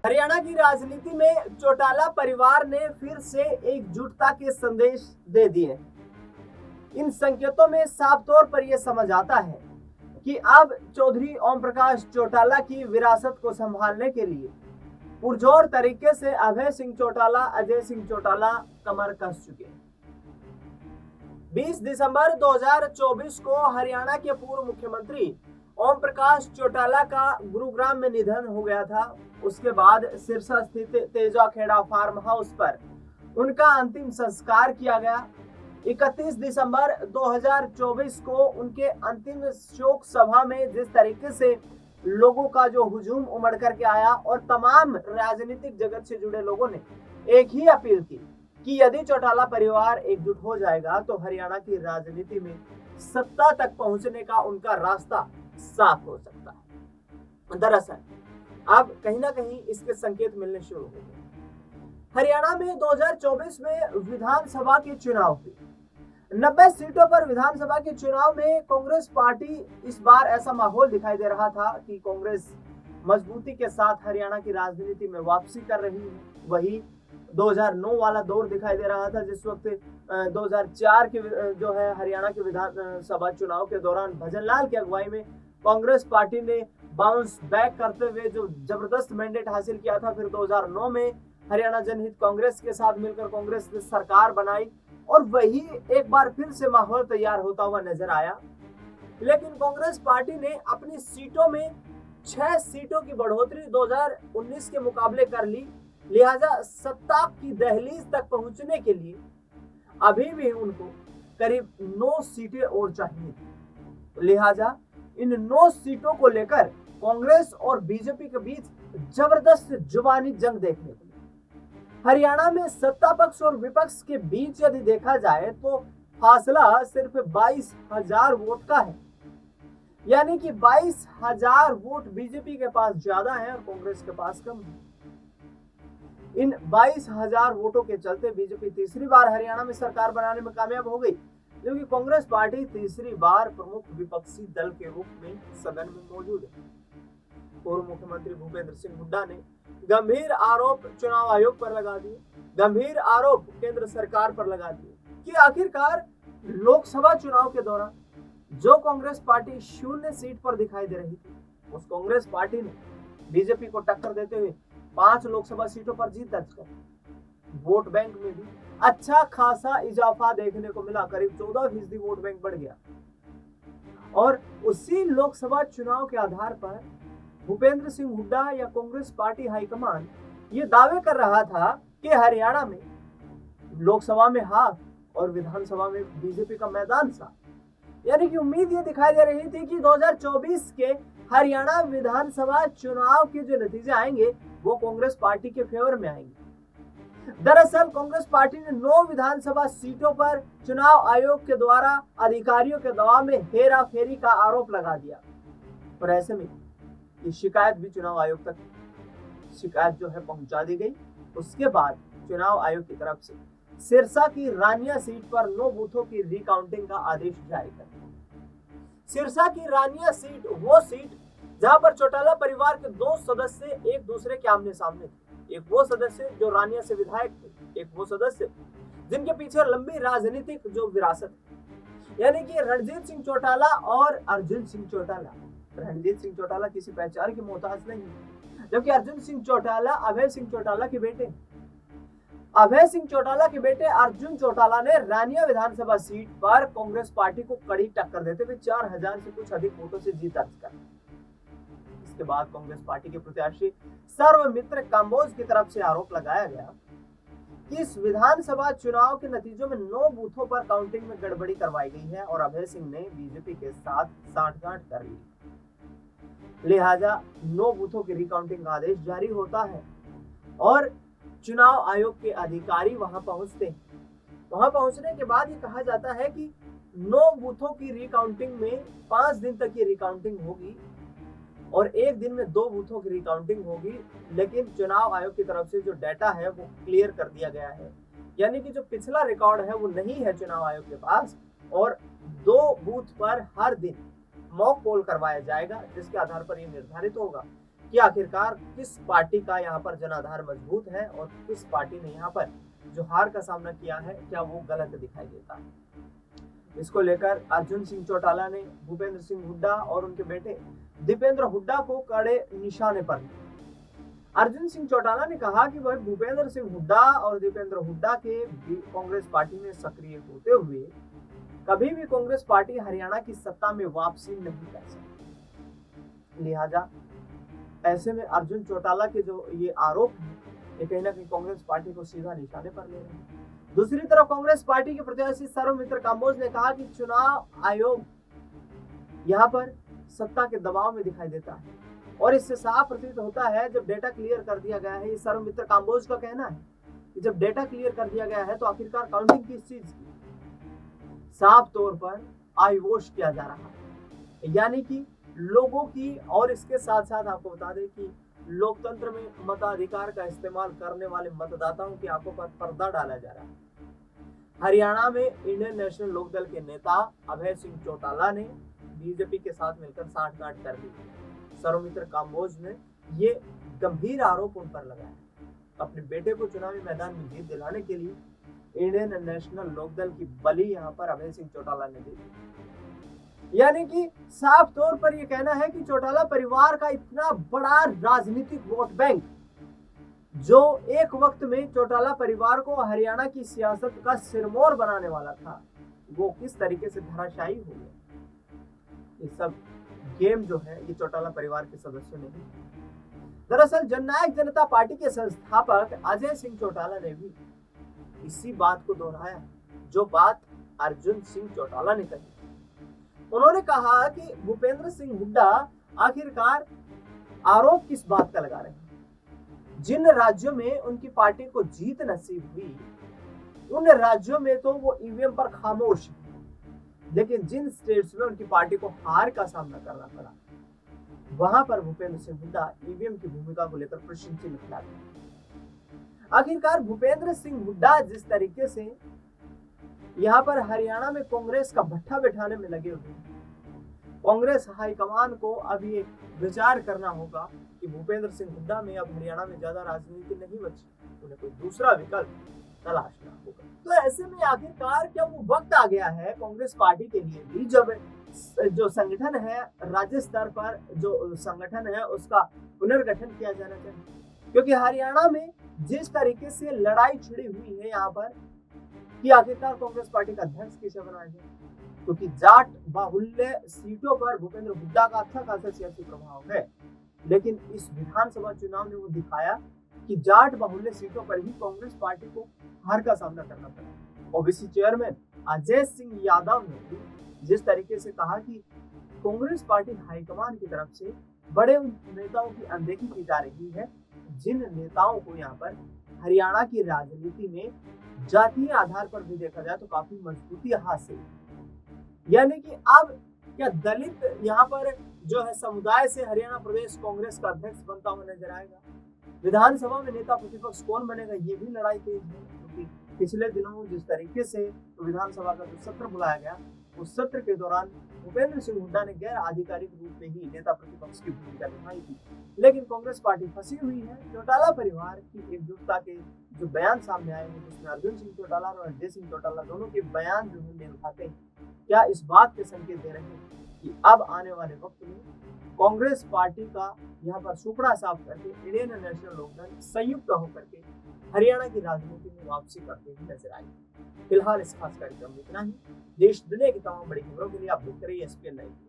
हरियाणा की राजनीति में चौटाला परिवार ने फिर से एकजुटता के संदेश दे दिए। इन संकेतों में साफ तौर पर यह समझ आता है कि अब चौधरी ओम प्रकाश चौटाला की विरासत को संभालने के लिए पुरजोर तरीके से अभय सिंह चौटाला, अजय सिंह चौटाला कमर कस चुके हैं। 20 दिसंबर 2024 को हरियाणा के पूर्व मुख्यमंत्री ओम प्रकाश चौटाला का गुरुग्राम में निधन हो गया था। उसके बाद सिरसा स्थित तेजाखेड़ा फार्म हाउस पर उनका अंतिम संस्कार किया गया। 31 दिसंबर 2024 को उनके अंतिम शोक सभा में जिस तरीके से लोगों का जो हुजूम उमड़ करके आया और तमाम राजनीतिक जगत से जुड़े लोगों ने एक ही अपील की कि यदि चौटाला परिवार एकजुट हो जाएगा तो हरियाणा की राजनीति में सत्ता तक पहुंचने का उनका रास्ता साफ हो सकता है। दरअसल अब कहीं ना कहीं इसके संकेत मिलने शुरू हो गए। हरियाणा में 2024 में विधानसभा के चुनाव हुए। 90 सीटों पर विधानसभा के चुनाव में कांग्रेस पार्टी, इस बार ऐसा माहौल दिखाई दे रहा था कि कांग्रेस मजबूती के साथ हरियाणा की राजनीति में वापसी कर रही है। वही 2009 वाला दौर दिखाई दे रहा था जिस वक्त 2004 के जो है हरियाणा के विधानसभा चुनाव के दौरान भजनलाल की अगुवाई में कांग्रेस पार्टी ने बाउंस बैक करते हुए जो जबरदस्त मैंडेट हासिल किया था। फिर 2009 में हरियाणा जनहित कांग्रेस के साथ मिलकर कांग्रेस ने सरकार बनाई और वही एक बार फिर से माहौल तैयार होता हुआ नजर आया। लेकिन कांग्रेस पार्टी ने अपनी सीटों में 6 सीटों की बढ़ोतरी 2019 के मुकाबले कर ली। लिहाजा सत्ता की दहलीज तक पहुंचने के लिए अभी भी उनको करीब 9 सीटें और चाहिए। लिहाजा इन 9 सीटों को लेकर कांग्रेस और बीजेपी के बीच जबरदस्त जुबानी जंग देखने को मिली। हरियाणा में सत्ता पक्ष और विपक्ष के बीच यदि देखा जाए तो फासला सिर्फ 22,000 वोट का है, यानी कि 22,000 वोट बीजेपी के पास ज्यादा है और कांग्रेस के पास कम है। इन 22,000 वोटों के चलते बीजेपी तीसरी बार हरियाणा में सरकार बनाने में कामयाब हो गई, जबकि कांग्रेस पार्टी तीसरी बार प्रमुख विपक्षी दल के रूप में सदन में मौजूद है। पूर्व मुख्यमंत्री भूपेंद्र सिंह हुड्डा ने गंभीर आरोप चुनाव आयोग पर लगा दिए, गंभीर आरोप केंद्र सरकार पर लगा दिए कि आखिरकार लोकसभा चुनाव के दौरान जो कांग्रेस पार्टी 0 सीट पर दिखाई दे रही थी, उस कांग्रेस पार्टी ने बीजेपी को टक्कर देते हुए 5 लोकसभा सीटों पर जीत दर्ज कर वोट बैंक में भी अच्छा खासा इजाफा देखने को मिला। करीब 14% वोट बैंक बढ़ गया और उसी लोकसभा चुनाव के आधार पर भूपेंद्र सिंह हुड्डा या कांग्रेस पार्टी हाईकमान ये दावे कर रहा था कि हरियाणा में लोकसभा में हाफ और विधानसभा में बीजेपी का मैदान साफ। यानी कि उम्मीद ये दिखाई दे रही थी कि 2024 के हरियाणा विधानसभा चुनाव के जो नतीजे आएंगे वो कांग्रेस पार्टी के फेवर में आएंगे। दरअसल कांग्रेस पार्टी ने 9 विधानसभा सीटों पर चुनाव आयोग के द्वारा अधिकारियों के दबाव में हेरा फेरी का आरोप लगा दिया और ऐसे में ये शिकायत भी चुनाव आयोग तक शिकायत जो है पहुंचा दी गई। उसके बाद चुनाव आयोग की तरफ से सिरसा की रानिया सीट पर 9 बूथों की रिकाउंटिंग का आदेश जारी कर दिया। सिरसा की रानिया सीट वो सीट जहां पर चौटाला परिवार के 2 सदस्य एक दूसरे के आमने सामने थे। एक वो सदस्य जो रानिया से विधायक थे, एक वो सदस्य जिनके पीछे लंबी राजनीतिक जो विरासत है, यानी कि रणजीत सिंह चौटाला और अर्जुन सिंह चौटाला। रणजीत सिंह चौटाला किसी पहचान के मोहताज नहीं है, जबकि अर्जुन सिंह चौटाला अभय सिंह चौटाला के बेटे। अभय सिंह चौटाला के बेटे अर्जुन चौटाला ने रानिया विधानसभा सीट पर कांग्रेस पार्टी को कड़ी टक्कर देते हुए 4,000 से कुछ अधिक वोटों से जीत दर्ज कर। इसके बाद कांग्रेस पार्टी के प्रत्याशी सर्वमित्र कंबोज की तरफ से आरोप लगाया गया कि इस विधानसभा चुनाव के नतीजों में 9 बूथों पर काउंटिंग में गड़बड़ी करवाई गई है और अभय सिंह ने बीजेपी के साथ साठगांठ कर ली। लिहाजा 9 बूथों की रिकाउंटिंग का आदेश जारी होता है और चुनाव आयोग के अधिकारी वहां पहुंचते हैं। वहां पहुंचने के बाद ये कहा जाता है कि 9 बूथों की रिकाउंटिंग में 5 दिन तक ये रिकाउंटिंग होगी और एक दिन में 2 बूथों की रिकाउंटिंग होगी। लेकिन चुनाव आयोग की तरफ से जो डाटा है वो क्लियर कर दिया गया है, यानी कि जो पिछला रिकॉर्ड है वो नहीं है चुनाव आयोग के पास और 2 बूथ पर हर दिन मॉक पोल करवाया जाएगा, जिसके आधार पर ये निर्धारित होगा कि आखिरकार किस पार्टी का यहाँ पर जनाधार मजबूत है और किस पार्टी ने यहाँ पर जो हार का सामना किया है क्या वो गलत दिखाई देता है। इसको लेकर अर्जुन सिंह चौटाला ने भूपेंद्र सिंह हुड्डा और उनके बेटे दीपेंद्र हुड्डा को कड़े निशाने पर लिया। अर्जुन सिंह चौटाला ने कहा कि वह भूपेंद्र सिंह हुड्डा और दीपेंद्र हुड्डा के कांग्रेस पार्टी में सक्रिय होते हुए कभी भी कांग्रेस पार्टी हरियाणा की सत्ता में वापसी नहीं कर सकती। लिहाजा ऐसे में अर्जुन चौटाला के जो ये आरोप है ये कहीं ना कहीं कांग्रेस पार्टी को सीधा निशाने पर ले रहे हैं। दूसरी तरफ कांग्रेस पार्टी के प्रत्याशी सौमित्र कांबोज ने कहा कि चुनाव आयोग यहाँ पर सत्ता के दबाव में दिखाई देता है और इससे साफ प्रतीत होता है जब डेटा क्लियर कर दिया गया है। ये सौमित्र कांबोज का कहना है कि जब डेटा क्लियर कर दिया गया है तो आखिरकार काउंटिंग किस चीज की साफ तौर पर आईवोश किया जा रहा है, यानी कि लोगों की। और इसके साथ साथ आपको बता दें कि लोकतंत्र में मताधिकार का इस्तेमाल करने वाले मतदाताओं की आंखों पर पर्दा डाला जा रहा है। हरियाणा में इंडियन नेशनल लोकदल के नेता अभय सिंह चौटाला ने बीजेपी के साथ मिलकर सांठगांठ कर दी। सौमित्र कांबोज ने ये गंभीर आरोप उन पर लगाया। अपने बेटे को चुनावी मैदान में जीत दिलाने के लिए इंडियन नेशनल लोकदल की बलि यहाँ पर अभय सिंह चौटाला ने दी, यानी कि साफ तौर पर यह कहना है कि चौटाला परिवार का इतना बड़ा राजनीतिक वोट बैंक जो एक वक्त में चौटाला परिवार को हरियाणा की सियासत का सिरमौर बनाने वाला था वो किस तरीके से धराशायी हो गया। ये सब गेम जो है ये चौटाला परिवार के सदस्यों ने ही। दरअसल जननायक जनता पार्टी के संस्थापक अजय सिंह चौटाला ने भी इसी बात को दोहराया जो बात अर्जुन सिंह चौटाला ने कही। उन्होंने कहा कि भूपेंद्र सिंह हुड्डा आखिरकार आरोप किस बात का लगा रहे हैं। जिन राज्यों में उनकी पार्टी को जीत नसीब हुई उन राज्यों में तो वो ईवीएम पर खामोश है, लेकिन जिन स्टेट्स में उनकी पार्टी को हार का सामना करना पड़ा वहां पर भूपेंद्र सिंह हुड्डा ईवीएम की भूमिका को लेकर प्रश्न चिन्ह खड़ा दिया। आखिरकार भूपेंद्र सिंह हुड्डा जिस तरीके से यहाँ पर हरियाणा में कांग्रेस का भट्ठा बैठाने में लगे हुए हैं, कांग्रेस हाईकमान को अब ये विचार करना होगा कि भूपेंद्र सिंह हुड्डा में अब हरियाणा में ज्यादा राजनीति नहीं बची, उन्हें कोई दूसरा विकल्प तलाशना होगा। तो ऐसे में आखिरकार क्या वो वक्त आ गया है कांग्रेस पार्टी के लिए भी जब जो संगठन है राज्य स्तर पर जो संगठन है उसका पुनर्गठन किया जाना चाहिए, क्योंकि हरियाणा में जिस तरीके से लड़ाई छिड़ी हुई है यहाँ पर कि आखिरकार कांग्रेस पार्टी का अध्यक्ष किसे बनाया जाए, क्योंकि जाट बाहुल्य सीटों पर भूपेंद्र हुड्डा का अच्छा खासा सियासी प्रभाव है, लेकिन इस विधानसभा चुनाव ने वो दिखाया कि जाट बाहुल्य सीटों पर ही कांग्रेस पार्टी को हार का सामना करना पड़ा। ओबीसी चेयरमैन अजय सिंह यादव ने जिस तरीके से कहा कि कांग्रेस पार्टी हाईकमान की तरफ से बड़े उन नेताओं की अनदेखी की जा रही है जिन नेताओं को यहाँ पर हरियाणा की राजनीति में जातीय आधार पर भी देखा जाए तो काफी मजबूती हासिल, यानी कि अब क्या दलित यहाँ पर जो है समुदाय से हरियाणा प्रदेश कांग्रेस का अध्यक्ष बनता हुआ नजर आएगा। विधानसभा में नेता प्रतिपक्ष कौन बनेगा ये भी लड़ाई तेज है, क्योंकि पिछले दिनों जिस तरीके से विधानसभा का जो सत्र बुलाया गया उस सत्र के दौरान भूपेंद्र सिंह हुड्डा ने गैर आधिकारिक रूप में ही नेता प्रतिपक्ष की भूमिका निभाई थी, लेकिन कांग्रेस पार्टी फंसी हुई है। चौटाला परिवार की एकजुटता के जो बयान सामने आए हैं जिसमें अर्जुन सिंह चौटाला और अजय सिंह चौटाला दोनों के बयान जो है मेल खाते हैं, क्या इस बात के संकेत दे रहे हैं कि अब आने वाले वक्त में कांग्रेस पार्टी का यहाँ पर सुपड़ा साफ करके इंडियन नेशनल लोकदल संयुक्त होकर के हरियाणा की राजनीति में वापसी करते हुए नजर आएगी। फिलहाल इस खास कार्यक्रम में इतना ही। देश दुनिया की तमाम बड़ी खबरों के लिए आप देखते रहिए SPN लाइव।